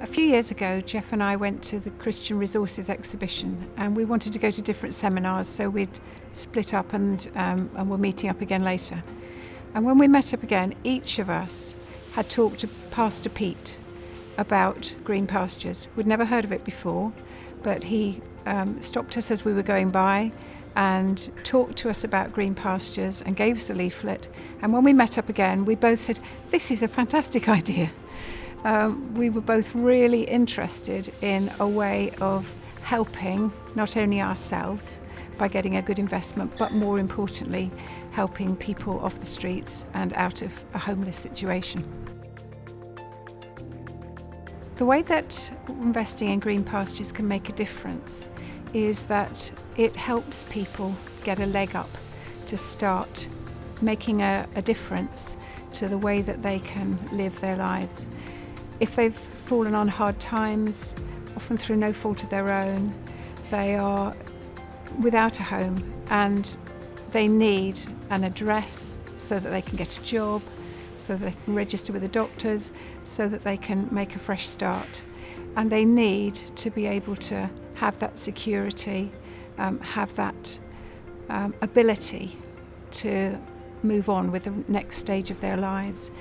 A few years ago, Jeff and I went to the Christian Resources exhibition, and we wanted to go to different seminars, so we'd split up and we're meeting up again later. And when we met up again, each of us had talked to Pastor Pete about Green Pastures. We'd never heard of it before, but he stopped us as we were going by and talked to us about Green Pastures and gave us a leaflet. And when we met up again, we both said, "This is a fantastic idea." We were both really interested in a way of helping not only ourselves by getting a good investment, but more importantly, helping people off the streets and out of a homeless situation. The way that investing in Green Pastures can make a difference is that it helps people get a leg up to start making a difference to the way that they can live their lives. If they've fallen on hard times, often through no fault of their own, they are without a home and they need an address so that they can get a job, so that they can register with the doctors, so that they can make a fresh start. And they need to be able to have that security, have that ability to move on with the next stage of their lives.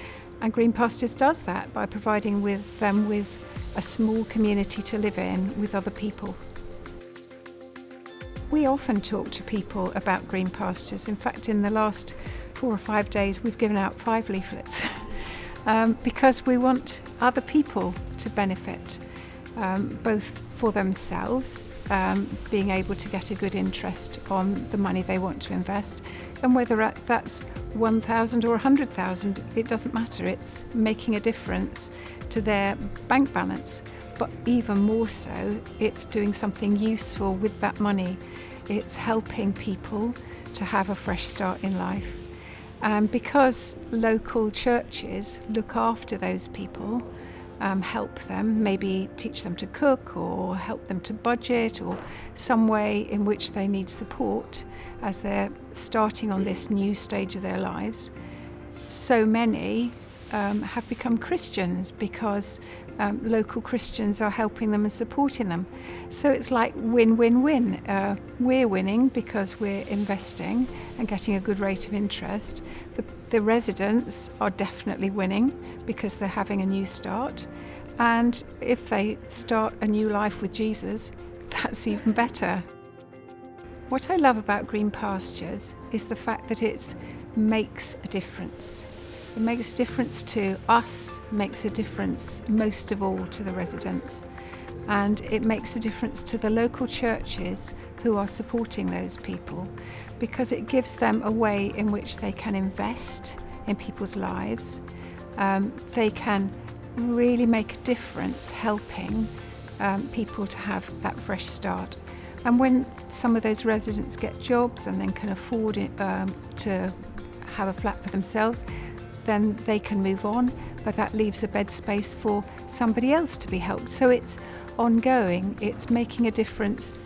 And Green Pastures does that by providing them with a small community to live in with other people. We often talk to people about Green Pastures. In fact, in the last 4 or 5 days, we've given out 5 leaflets because we want other people to benefit, both for themselves, being able to get a good interest on the money they want to invest, and whether that's 1,000 or 100,000, it doesn't matter. It's making a difference to their bank balance, but even more so, it's doing something useful with that money. It's helping people to have a fresh start in life. And because local churches look after those people, help them, maybe teach them to cook or help them to budget or some way in which they need support as they're starting on this new stage of their lives. So many have become Christians because local Christians are helping them and supporting them. So it's like win-win-win. We're winning because we're investing and getting a good rate of interest. The residents are definitely winning because they're having a new start. And if they start a new life with Jesus, that's even better. What I love about Green Pastures is the fact that it makes a difference. It makes a difference to us, makes a difference most of all to the residents, and it makes a difference to the local churches who are supporting those people, because it gives them a way in which they can invest in people's lives. They can really make a difference helping people to have that fresh start. And when some of those residents get jobs and then can afford to have a flat for themselves, then they can move on, but that leaves a bed space for somebody else to be helped. So it's ongoing, it's making a difference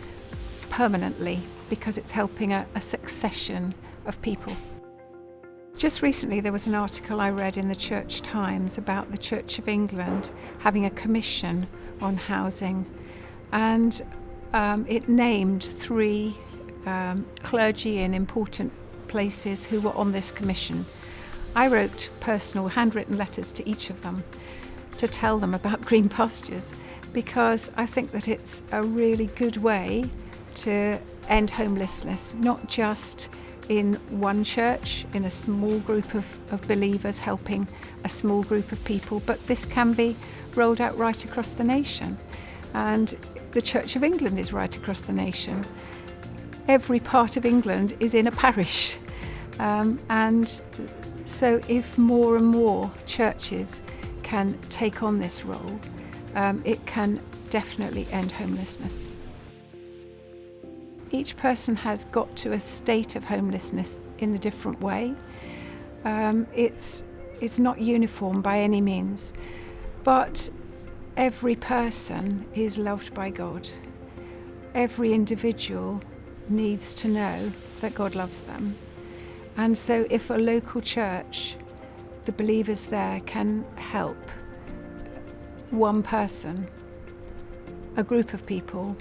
permanently because it's helping a succession of people. Just recently there was an article I read in the Church Times about the Church of England having a commission on housing, and it named 3 clergy in important places who were on this commission. I wrote personal handwritten letters to each of them to tell them about Green Pastures because I think that it's a really good way to end homelessness, not just in one church, in a small group of believers helping a small group of people, but this can be rolled out right across the nation. And the Church of England is right across the nation. Every part of England is in a parish. And so if more and more churches can take on this role, it can definitely end homelessness. Each person has got to a state of homelessness in a different way. It's not uniform by any means, but every person is loved by God. Every individual needs to know that God loves them. And so if a local church, the believers there can help one person, a group of people,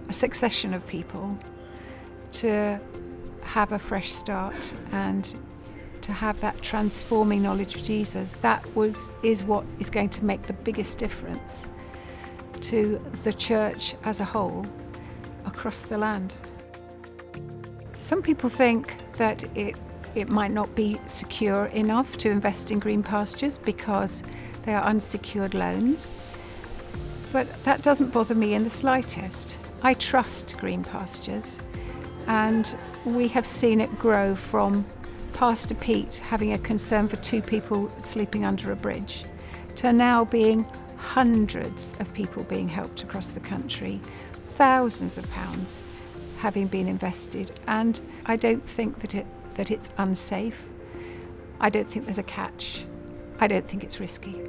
a succession of people to have a fresh start and to have that transforming knowledge of Jesus. Is what is going to make the biggest difference to the church as a whole across the land. Some people think that it might not be secure enough to invest in Green Pastures because they are unsecured loans. But that doesn't bother me in the slightest. I trust Green Pastures, and we have seen it grow from Pastor Pete having a concern for 2 people sleeping under a bridge to now being hundreds of people being helped across the country, thousands of pounds having been invested. And I don't think that it's unsafe. I don't think there's a catch. I don't think it's risky.